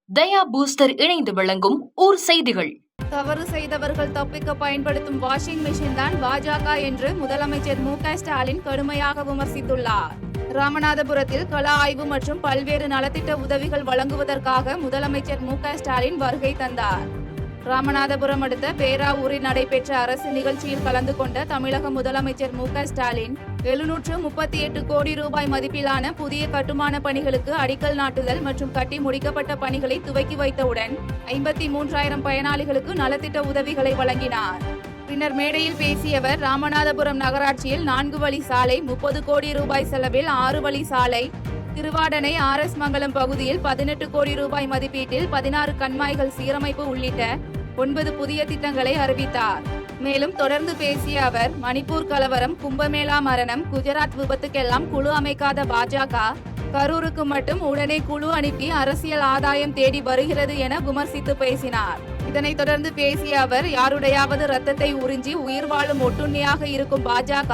தயா booster இணைந்து வழங்கும் ஊர் செய்திகள். தவறு செய்தவர்கள் தப்பிக்க பயன்படுத்தும் வாஷிங் மெஷின் தான் பாஜக என்று முதலமைச்சர் மு.க. ஸ்டாலின் கடுமையாக விமர்சித்துள்ளார். ராமநாதபுரத்தில் கள ஆய்வு மற்றும் பல்வேறு நலத்திட்ட உதவிகள் வழங்குவதற்காக முதலமைச்சர் மு.க. ஸ்டாலின் வருகை தந்தார். ராமநாதபுரம் அடுத்த பேராவூரில் நடைபெற்ற அரசு நிகழ்ச்சியில் கலந்து கொண்ட தமிழக முதலமைச்சர் மு.க. ஸ்டாலின் 738 கோடி ரூபாய் மதிப்பிலான புதிய கட்டுமான பணிகளுக்கு அடிக்கல் நாட்டுதல் மற்றும் கட்டி முடிக்கப்பட்ட பணிகளை துவக்கி வைத்தவுடன் 53,000 பயனாளிகளுக்கு நலத்திட்ட உதவிகளை வழங்கினார். பின்னர் மேடையில் பேசிய அவர், ராமநாதபுரம் நகராட்சியில் 4 வழி சாலை, 30 கோடி ரூபாய் செலவில் 6 வழி சாலை, திருவாடனை ஆர்.எஸ். மங்கலம் பகுதியில் 18 கோடி ரூபாய் மதிப்பீட்டில் 16 கண்மாய்கள் சீரமைப்பு உள்ளிட்ட 9 புதிய திட்டங்களை அறிவித்தார். மேலும் தொடர்ந்து பேசிய அவர், மணிப்பூர் கலவரம், கும்பமேளா மரணம், குஜராத் விபத்துக்கெல்லாம் குழு அமைக்காத பாஜக கரூருக்கு மட்டும் உடனே குழு அனுப்பி அரசியல் ஆதாயம் தேடி வருகிறது என விமர்சித்து பேசினார். இதனைத் தொடர்ந்து பேசிய அவர், யாருடையாவது ரத்தத்தை உறிஞ்சி உயிர் வாழும் ஒட்டுண்ணியாக இருக்கும் பாஜக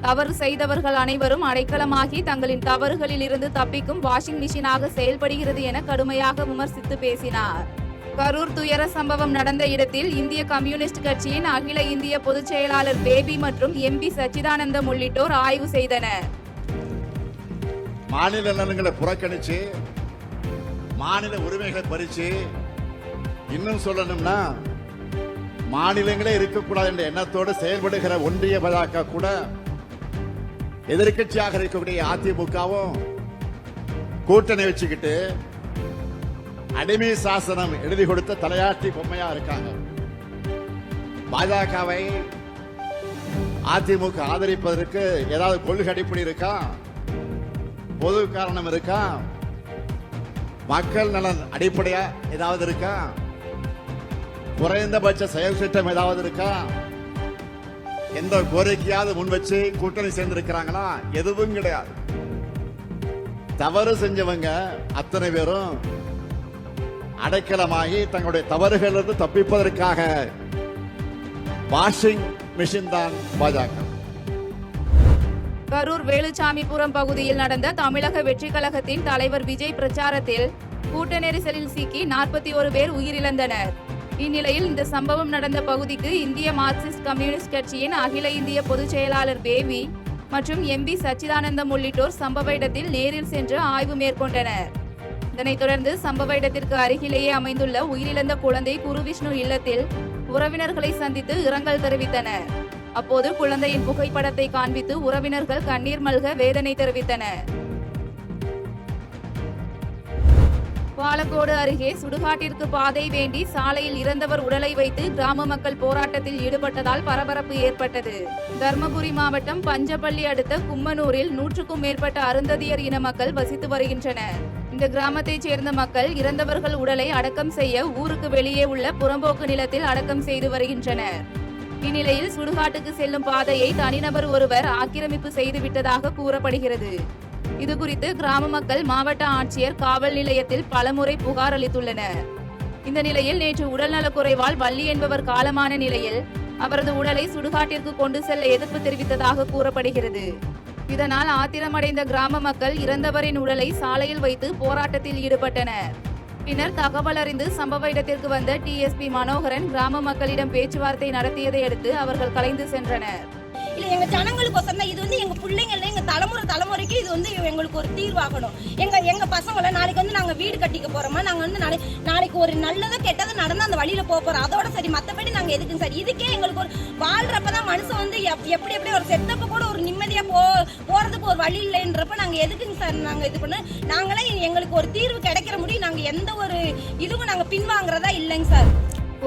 தவறு செய்தவர்கள் அனைவரும் அடைக்கலமாகி தங்களின் தவறுகளில் இருந்து தப்பிக்கும் வாஷிங் மிஷினாக செயல்படுகிறது என கடுமையாக விமர்சித்து பேசினார். கரூர் துயர சம்பவம் நடந்த இடத்தில் இந்திய கம்யூனிஸ்ட் கட்சியின் அகில இந்திய பொதுச் செயலாளர் பேபி மற்றும் எம்பி சச்சிதானந்தம் உள்ளிட்டோர் ஆய்வு செய்தனர். மாநில நலன்களை புறக்கணிச்சு, மாநில உரிமைகளை பறிச்சு, இன்னும் சொல்லணும்னா மாநிலங்களே இருக்கக்கூடாது என்ற எண்ணத்தோடு செயல்படுகிற ஒன்றிய பாஜக கூட எதிர்கட்சியாக இருக்கக்கூடிய அதிமுகவும் கூட்டணி வச்சுக்கிட்டு அடிமை சாசனம் எழுதி கொடுத்த தலையாட்டி பொம்மையா இருக்காங்க. பாஜகவை அதிமுக ஆதரிப்பதற்கு ஏதாவது கொள்கை அடிப்படை இருக்கா? பொது காரணம் இருக்கா? மக்கள் நலன் அடிப்படையா ஏதாவது இருக்கா? குறைந்தபட்ச செயல் திட்டம் ஏதாவது இருக்கா? எந்த கோரிக்கையாவது முன் வச்சு கூட்டணி சேர்ந்திருக்கிறாங்களா? எதுவும் கிடையாது. தவறு செஞ்சவங்க அத்தனை பேரும் அடைக்கலமாகி தங்களுடைய தவறுகளிலிருந்து தப்பிப்பதற்காக வாஷிங் மிஷின் தான் பாஜக. கரூர் வேலுச்சாமிபுரம் பகுதியில் நடந்த தமிழக வெற்றி கழகத்தின் தலைவர் விஜய் பிரச்சாரத்தில் கூட்ட நெரிசலில் சிக்கி 41 பேர் உயிரிழந்தனர். இந்நிலையில் இந்த சம்பவம் நடந்த பகுதிக்கு இந்திய மார்க்சிஸ்ட் கம்யூனிஸ்ட் கட்சியின் அகில இந்திய பொதுச் செயலாளர் பேபி மற்றும் எம்பி சச்சிதானந்தம் உள்ளிட்டோர் சம்பவ இடத்தில் நேரில் சென்று ஆய்வு மேற்கொண்டனர். இதனைத் தொடர்ந்து சம்பவ இடத்திற்கு அருகிலேயே அமைந்துள்ள உயிரிழந்த குழந்தை குருவிஷ்ணு இல்லத்தில் உறவினர்களை சந்தித்து இரங்கல் தெரிவித்தனர். அப்போது குழந்தையின் புகைப்படத்தை காண்பித்து உறவினர்கள் கண்ணீர் மல்க வேதனை தெரிவித்தனர். பாலக்கோடு அருகே சுடுகாட்டிற்கு பாதை வேண்டி சாலையில் இறந்தவர் உடலை வைத்து கிராம மக்கள் போராட்டத்தில் ஈடுபட்டதால் பரபரப்பு ஏற்பட்டது. தர்மபுரி மாவட்டம் பஞ்சப்பள்ளி அடுத்த கும்மனூரில் 100க்கும் மேற்பட்ட அருந்ததியர் இன மக்கள் வசித்து வருகின்றனர். இந்த கிராமத்தைச் சேர்ந்த மக்கள் இறந்தவர்கள் உடலை அடக்கம் செய்ய ஊருக்கு வெளியே உள்ள புறம்போக்கு நிலத்தில் அடக்கம் செய்து வருகின்றனர். இந்நிலையில் சுடுகாட்டுக்கு செல்லும் பாதையை தனிநபர் ஒருவர் ஆக்கிரமிப்பு செய்து விட்டதாக கூறப்படுகிறது. இதுகுறித்து கிராம மக்கள் மாவட்ட ஆட்சியர் காவல் நிலையத்தில் பலமுறை புகார் அளித்துள்ளனர். இந்த நிலையில் நேற்று உடல்நலக்குறைவால் வள்ளி என்பவர் காலமான நிலையில் அவரது உடலை சுடுகாட்டிற்கு கொண்டு செல்ல எதிர்ப்பு தெரிவித்ததாக கூறப்படுகிறது. இதனால் ஆத்திரமடைந்த கிராம மக்கள் இறந்தவரின் உடலை சாலையில் வைத்து போராட்டத்தில் ஈடுபட்டனர். பின்னர் தகவல் அறிந்து சம்பவ இடத்திற்கு வந்த டிஎஸ்பி மனோகரன் கிராம மக்களிடம் பேச்சுவார்த்தை நடத்தியதை அடுத்து அவர்கள் கலைந்து சென்றனர். இல்ல எங்க ஜனங்களுக்கோசம் தான். இது எங்க பிள்ளைங்கள்ல எங்க தலைமுறைக்கு இது எங்களுக்கு ஒரு தீர்வாகணும். எங்க பசங்களை நாளைக்கு நாங்க வீடு கட்டிக்க போறோமா, நாங்க நாளைக்கு ஒரு நல்லதோ கெட்டதோ நடந்து அந்த வழியில போறோம். அதோட சரி, மத்தபடி நாங்க எதுக்கு சார்? இதுக்கே எங்களுக்கு ஒரு வாழ்றப்பதான் மனுஷன் எப்படி ஒரு செத்தப்ப கூட ஒரு நிம்மதியா போறதுக்கு ஒரு வழி இல்லைன்றப்ப நாங்க எதுக்குங்க சார் நாங்க இது பண்ண? நாங்களே எங்களுக்கு ஒரு தீர்வு கிடைக்கிற முடியும். நாங்க எந்த ஒரு இதுவும் நாங்க பின்வாங்குறதா இல்லைங்க சார்.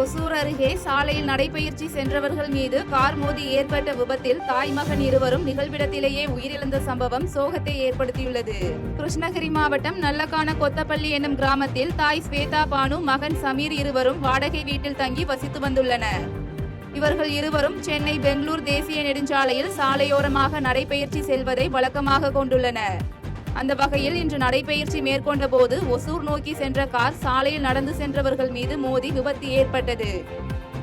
ஒசூர் அருகே சாலையில் நடைபயிற்சி சென்றவர்கள் மீது கார் மோதி ஏற்பட்ட விபத்தில் தாய் மகன் இருவரும் நிகழ்விடத்திலேயே உயிரிழந்த சம்பவம் சோகத்தை ஏற்படுத்தியுள்ளது. கிருஷ்ணகிரி மாவட்டம் நல்லக்கான கொத்தப்பள்ளி என்னும் கிராமத்தில் தாய் ஸ்வேதா பானு, மகன் சமீர் இருவரும் வாடகை வீட்டில் தங்கி வசித்து வந்துள்ளனர். இவர்கள் இருவரும் சென்னை பெங்களூர் தேசிய நெடுஞ்சாலையில் சாலையோரமாக நடைபயிற்சி செல்வதை வழக்கமாக கொண்டுள்ளனர். அந்த வகையில் இன்று நடைபயிற்சி மேற்கொண்ட போது ஒசூர் நோக்கி சென்ற கார் சாலையில் நடந்து சென்றவர்கள் மீது மோதி விபத்து ஏற்பட்டது.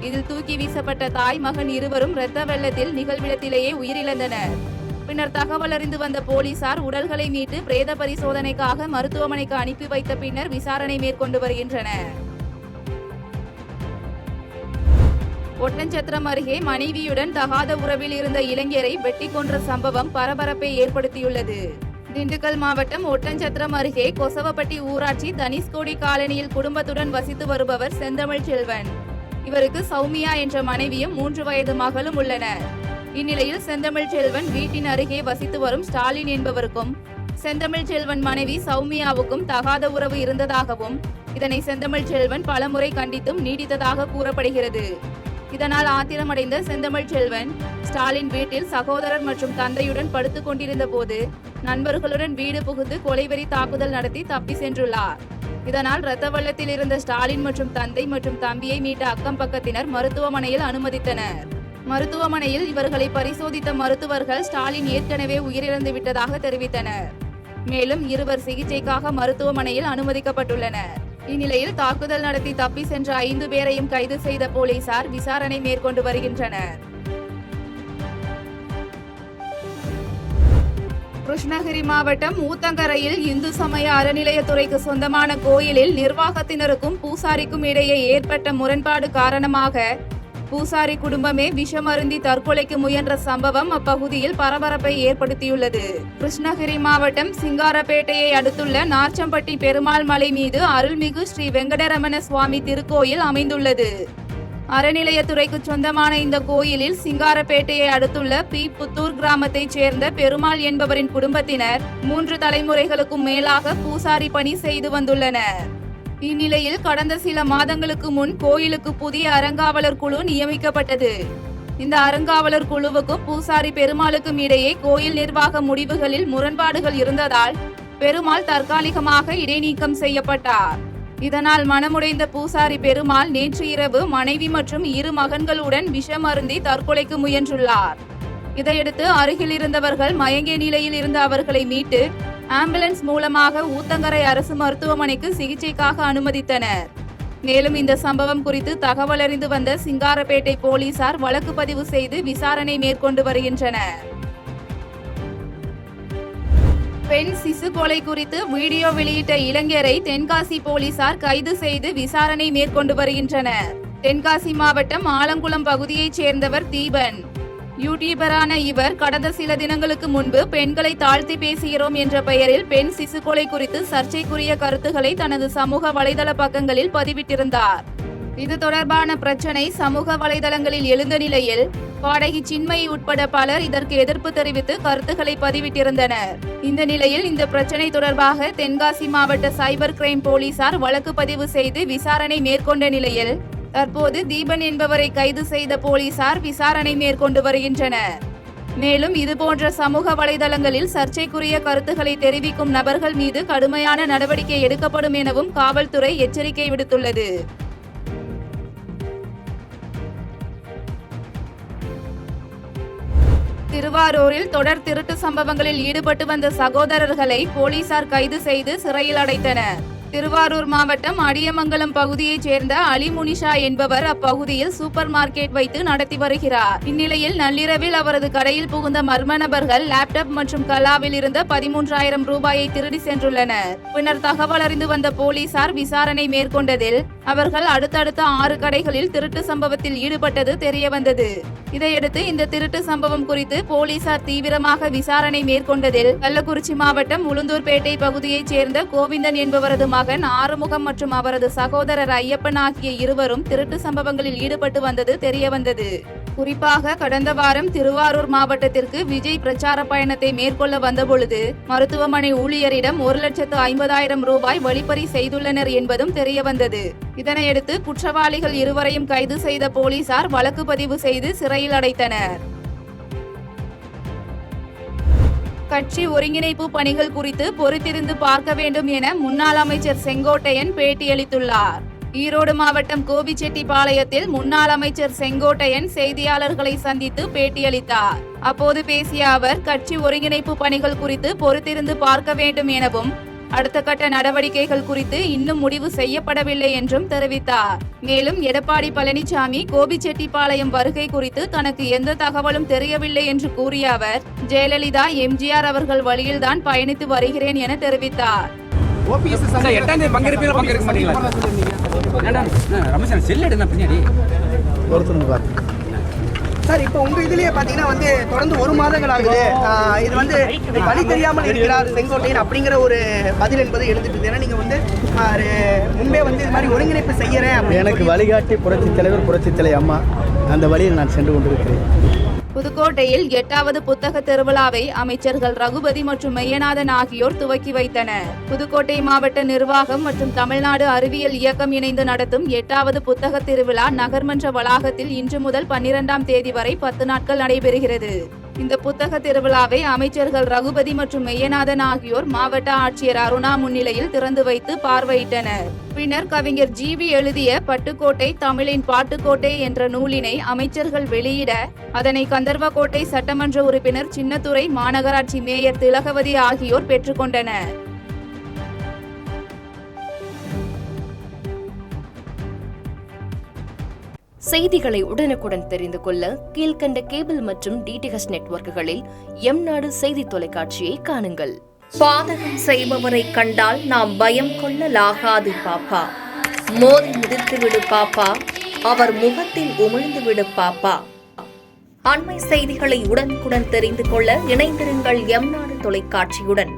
இதில் தூக்கி வீசப்பட்ட தாய் மகன் இருவரும் இரத்த வெள்ளத்தில் நிகழ்விடத்திலேயே உயிரிழந்தனர். பின்னர் தகவல் அறிந்து வந்த போலீசார் உடல்களை மீட்டு பிரேத பரிசோதனைக்காக மருத்துவமனைக்கு அனுப்பி வைத்த பின்னர் விசாரணை மேற்கொண்டு வருகின்றனர். ஒட்டன்சத்திரம் அருகே மனைவியுடன் தகாத உறவில் இருந்த இளைஞரை வெட்டி கொன்ற சம்பவம் பரபரப்பை ஏற்படுத்தியுள்ளது. திண்டுக்கல் மாவட்டம் ஒட்டன்சத்திரம் அருகே கொசவப்பட்டி ஊராட்சி தனிஷ்கோடி காலனியில் குடும்பத்துடன் வசித்து வருபவர் செந்தமிழ் செல்வன். இவருக்கு சௌமியா என்ற மனைவியும் 3 வயது மகளும் உள்ளனர். இந்நிலையில் செந்தமிழ் செல்வன் வீட்டின் அருகே வசித்து வரும் ஸ்டாலின் என்பவருக்கும் செந்தமிழ் செல்வன் மனைவி சௌமியாவுக்கும் தகாத உறவு இருந்ததாகவும் இதனை செந்தமிழ் செல்வன் பலமுறை கண்டித்தும் நீடித்ததாக கூறப்படுகிறது. இதனால் ஆத்திரமடைந்த செந்தமிழ் செல்வன் ஸ்டாலின் வீட்டில் சகோதரர் மற்றும் தந்தையுடன் படுத்துக் கொண்டிருந்த போது நண்பர்களுடன் வீடு புகுந்து கொலைவெறி தாக்குதல் நடத்தி தப்பி சென்றுள்ளார். இதனால் இரத்த வெள்ளத்தில் இருந்த ஸ்டாலின் மற்றும் தந்தை மற்றும் தம்பியை மீட்ட அக்கம் பக்கத்தினர் மருத்துவமனையில் அனுமதித்தனர். மருத்துவமனையில் இவர்களை பரிசோதித்த மருத்துவர்கள் ஸ்டாலின் ஏற்கனவே உயிரிழந்து விட்டதாக தெரிவித்தனர். மேலும் இருவர் சிகிச்சைக்காக மருத்துவமனையில் அனுமதிக்கப்பட்டுள்ளனர். இந்நிலையில் தாக்குதல் நடத்தி தப்பி சென்ற 5 பேரையும் கைது செய்த போலீசார் விசாரணை மேற்கொண்டு வருகின்றனர். கிருஷ்ணகிரி மாவட்டம் ஊத்தங்கரையில் இந்து சமய அறநிலையத்துறைக்கு சொந்தமான கோயிலில் நிர்வாகத்தினருக்கும் பூசாரிக்கும் இடையே ஏற்பட்ட முரண்பாடு காரணமாக பூசாரி குடும்பமே விஷமருந்தி தற்கொலைக்கு முயன்ற சம்பவம் அப்பகுதியில் பரபரப்பை ஏற்படுத்தியுள்ளது. கிருஷ்ணகிரி மாவட்டம் சிங்காரப்பேட்டையை அடுத்துள்ள நாச்சம்பட்டி பெருமாள் மலை மீது அருள்மிகு ஸ்ரீ வெங்கடரமண சுவாமி திருக்கோயில் அமைந்துள்ளது. அறநிலையத்துறைக்கு சொந்தமான இந்த கோயிலில் சிங்காரப்பேட்டையை அடுத்துள்ள பி. புத்தூர் கிராமத்தைச் சேர்ந்த பெருமாள் என்பவரின் குடும்பத்தினர் 3 தலைமுறைகளுக்கும் மேலாக பூசாரி பணி செய்து வந்துள்ளனர். இந்நிலையில் கடந்த சில மாதங்களுக்கு முன் கோயிலுக்கு புதிய அறங்காவலர் குழு நியமிக்கப்பட்டது. இந்த அறங்காவலர் குழுவுக்கும் பூசாரி பெருமாளுக்கும் இடையே கோயில் நிர்வாக முடிவுகளில் முரண்பாடுகள் இருந்ததால் பெருமாள் தற்காலிகமாக இடைநீக்கம் செய்யப்பட்டார். இதனால் மனமுடைந்த பூசாரி பெருமாள் நேற்று இரவு மனைவி மற்றும் 2 மகன்களுடன் விஷமருந்தி தற்கொலைக்கு முயன்றுள்ளார். இதையடுத்து அருகில் இருந்தவர்கள் மயங்கிய நிலையில் இருந்த அவர்களை மீட்டு ஆம்புலன்ஸ் மூலமாக ஊத்தங்கரை அரசு மருத்துவமனைக்கு சிகிச்சைக்காக அனுமதித்தனர். மேலும் இந்த சம்பவம் குறித்து தகவல் அறிந்து வந்த சிங்காரப்பேட்டை போலீசார் வழக்கு பதிவு செய்து விசாரணை மேற்கொண்டு வருகின்றனர். பெண் சிசு கொலை குறித்து வீடியோ வெளியிட்ட இளைஞரை தென்காசி போலீசார் கைது செய்து விசாரணை மேற்கொண்டு வருகின்றனர். தென்காசி மாவட்டம் ஆலங்குளம் பகுதியைச் சேர்ந்தவர் தீபன். யூடியூபரான இவர் கடந்த சில தினங்களுக்கு முன்பு பெண்களை தாழ்த்தி பேசுகிறோம் என்ற பெயரில் பெண் சிசு கொலை குறித்து சர்ச்சைக்குரிய கருத்துக்களை தனது சமூக வலைதள பக்கங்களில் பதிவிட்டிருந்தார். இது தொடர்பான பிரச்சனை சமூக வலைதளங்களில் எழுந்த நிலையில் பாடகி சின்மயி உட்பட பலர் இதற்கு எதிர்ப்பு தெரிவித்து கருத்துக்களை பதிவிட்டிருந்தனர். இந்த நிலையில் இந்த பிரச்சனை தொடர்பாக தென்காசி மாவட்ட சைபர் கிரைம் போலீசார் வழக்கு பதிவு செய்து விசாரணை மேற்கொண்ட நிலையில் தற்போது தீபன் என்பவரை கைது செய்த போலீசார் விசாரணை மேற்கொண்டு வருகின்றனர். மேலும் இதுபோன்ற சமூக வலைதளங்களில் சர்ச்சைக்குரிய கருத்துக்களை தெரிவிக்கும் நபர்கள் மீது கடுமையான நடவடிக்கை எடுக்கப்படும் எனவும் காவல்துறை எச்சரிக்கை விடுத்துள்ளது. திருவாரூரில் தொடர் திருட்டு சம்பவங்களில் ஈடுபட்டு வந்த சகோதரர்களை போலீசார் கைது செய்து சிறையில் அடைத்தனர். திருவாரூர் மாவட்டம் அடியமங்கலம் பகுதியைச் சேர்ந்த அலி முனிஷா என்பவர் அப்பகுதியில் சூப்பர் மார்க்கெட் வைத்து நடத்தி வருகிறார். இந்நிலையில் நள்ளிரவில் அவரது கடையில் புகுந்த மர்ம நபர்கள் லேப்டாப் மற்றும் கலாவில் இருந்த 13,000 ரூபாயை திருடி சென்றுள்ளனர். பின்னர் தகவல் அறிந்து வந்த போலீசார் விசாரணை மேற்கொண்டதில் அவர்கள் அடுத்தடுத்த 6 கடைகளில் திருட்டு சம்பவத்தில் ஈடுபட்டது தெரியவந்தது. இதையடுத்து இந்த திருட்டு சம்பவம் குறித்து போலீசார் தீவிரமாக விசாரணை மேற்கொண்டதில் கள்ளக்குறிச்சி மாவட்டம் உளுந்தூர்பேட்டை பகுதியைச் சேர்ந்த கோவிந்தன் என்பவரது மகன் ஆறுமுகம் மற்றும் அவரது சகோதரர் ஐயப்பன் ஆகிய இருவரும் திருட்டு சம்பவங்களில் ஈடுபட்டு வந்தது தெரியவந்தது. குறிப்பாக கடந்த வாரம் திருவாரூர் மாவட்டத்திற்கு விஜய் பிரச்சார பயணத்தை மேற்கொள்ள வந்தபொழுது மருத்துவமனை ஊழியரிடம் 1,50,000 ரூபாய் வழிப்பறி செய்துள்ளனர் என்பதும் தெரியவந்தது. இதனையடுத்து குற்றவாளிகள் இருவரையும் கைது செய்த போலீசார் வழக்கு பதிவு செய்து சிறையில் அடைத்தனர். கட்சி ஒருங்கிணைப்பு பணிகள் குறித்து பொறுத்திருந்து பார்க்க வேண்டும் என முன்னாள் அமைச்சர் செங்கோட்டையன் பேட்டியளித்துள்ளார். ஈரோடு மாவட்டம் கோபிச்செட்டிப்பாளையத்தில் முன்னாள் அமைச்சர் செங்கோட்டையன் செய்தியாளர்களை சந்தித்து பேட்டியளித்தார். அப்போது பேசிய அவர் கட்சி ஒருங்கிணைப்பு பணிகள் குறித்து பொறுத்திருந்து பார்க்க வேண்டும் எனவும் அடுத்த கட்ட நடவடிக்கைகள் குறித்து இன்னும் முடிவு செய்யப்படவில்லை என்றும் தெரிவித்தார். மேலும் எடப்பாடி பழனிசாமி கோபிச்செட்டிப்பாளையம் வருகை குறித்து தனக்கு எந்த தகவலும் தெரியவில்லை என்று கூறிய அவர், ஜெயலலிதா, எம்ஜிஆர் அவர்கள் வழியில்தான் பயணித்து வருகிறேன் என தெரிவித்தார். சார், இப்போ உங்க இதுலயே பாத்தீங்கன்னா வந்து தொடர்ந்து 1 மாதங்கள் ஆகுது. இது வந்து வழி தெரியாமல் இருக்கிறார் செங்கோட்டையன் அப்படிங்கிற ஒரு பதில் என்பது எழுதிட்டு. ஏன்னா நீங்க வந்து முன்பே வந்து இது மாதிரி ஒருங்கிணைப்பு செய்யறேன். எனக்கு வழிகாட்டி புரட்சித் தலைவர், புரட்சித் தலைவர் அம்மா, அந்த வழியில் நான் சென்று கொண்டிருக்கிறேன். புதுக்கோட்டையில் 8வது புத்தக திருவிழாவை அமைச்சர்கள் ரகுபதி மற்றும் மெய்யநாதன் ஆகியோர் துவக்கி வைத்தனர். புதுக்கோட்டை மாவட்ட நிர்வாகம் மற்றும் தமிழ்நாடு அறிவியல் இயக்கம் இணைந்து நடத்தும் 8வது புத்தக திருவிழா நகர்மன்ற வளாகத்தில் இன்று முதல் 12ஆம் தேதி வரை 10 நாட்கள் நடைபெறுகிறது. இந்த புத்தக திருவிழாவை அமைச்சர்கள் ரகுபதி மற்றும் மெய்யநாதன் ஆகியோர் மாவட்ட ஆட்சியர் அருணா முன்னிலையில் திறந்து வைத்து பார்வையிட்டனர். பின்னர் கவிஞர் ஜிவி எழுதிய பட்டுக்கோட்டை தமிழின் பாட்டுக்கோட்டை என்ற நூலினை அமைச்சர்கள் வெளியிட, அதனை கந்தர்வக்கோட்டை சட்டமன்ற உறுப்பினர் சின்னத்துரை, மாநகராட்சி மேயர் திலகவதி ஆகியோர் பெற்றுக்கொண்டனர். செய்திகளை உடனுக்குடன் தெரிந்து கொள்ள கீழ்கண்ட கேபிள் மற்றும் டிடிஎச் நெட்வொர்க்குகளில் எம்நாடு செய்தி தொலைக்காட்சியை காணுங்கள். பாதகம் செய்பவரை கண்டால் நாம் பயம் கொள்ளலாகாது பாப்பா. மோதி மிதித்து விடு பாப்பா, அவர் முகத்தில் உமிழ்ந்து விடு பாப்பா. அண்மை செய்திகளை உடனுக்குடன் தெரிந்து கொள்ள இணைந்திருங்கள் எம்நாடு தொலைக்காட்சியுடன்.